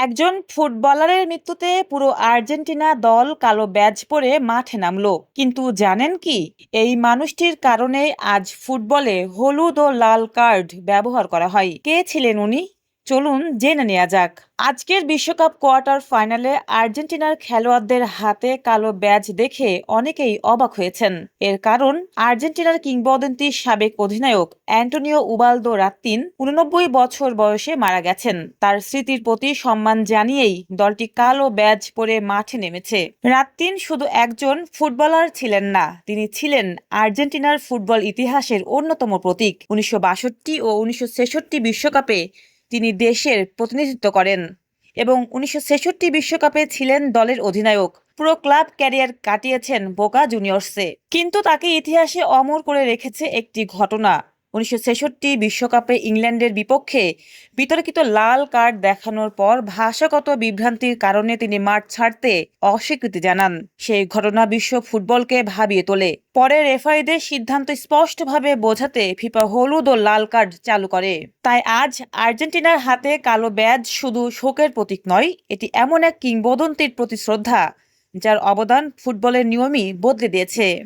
একজন ফুটবলারের মৃত্যুতে পুরো আর্জেন্টিনা দল কালো ব্যাজ পরে মাঠে নামলো। কিন্তু জানেন কি, এই মানুষটির কারণে আজ ফুটবলে হলুদ ও লাল কার্ড ব্যবহার করা হয়। কে ছিলেন উনি? চলুন জেনে নেওয়া যাক। আজকের বিশ্বকাপ কোয়ার্টার ফাইনালে আর্জেন্টিনার খেলোয়াড়দের হাতে কালো ব্যাজ দেখে অনেকেই অবাক হয়েছেন। এর কারণ, আর্জেন্টিনার কিংবদন্তি সাবেক অধিনায়ক অ্যান্টোনিও উবালদো রাত্তিন 89 বছর বয়সে মারা গেছেন। তার স্মৃতির প্রতি সম্মান জানিয়েই দলটি কালো ব্যাজ পরে মাঠে নেমেছে। রাত্তিন শুধু একজন ফুটবলার ছিলেন না, তিনি ছিলেন আর্জেন্টিনার ফুটবল ইতিহাসের অন্যতম প্রতীক। 1962 ও 1966 বিশ্বকাপে তিনি দেশের প্রতিনিধিত্ব করেন এবং 1966 বিশ্বকাপে ছিলেন দলের অধিনায়ক। পুরো ক্লাব ক্যারিয়ার কাটিয়েছেন বোকা জুনিয়র্সে। কিন্তু তাকে ইতিহাসে অমর করে রেখেছে একটি ঘটনা। 1966 বিশ্বকাপে ইংল্যান্ডের বিপক্ষে বিতর্কিত লাল কার্ড দেখানোর পর ভাষাগত বিভ্রান্তির কারণে তিনি মাঠ ছাড়তে অস্বীকৃতি জানান। সেই ঘটনা বিশ্ব ফুটবলকে ভাবিয়ে তোলে। পরে রেফারিদের সিদ্ধান্ত স্পষ্টভাবে বোঝাতে ফিফা হলুদ ও লাল কার্ড চালু করে। তাই আজ আর্জেন্টিনার হাতে কালো ব্যাজ শুধু শোকের প্রতীক নয়, এটি এমন এক কিংবদন্তির প্রতি শ্রদ্ধা যার অবদান ফুটবলের নিয়মই বদলে দিয়েছে।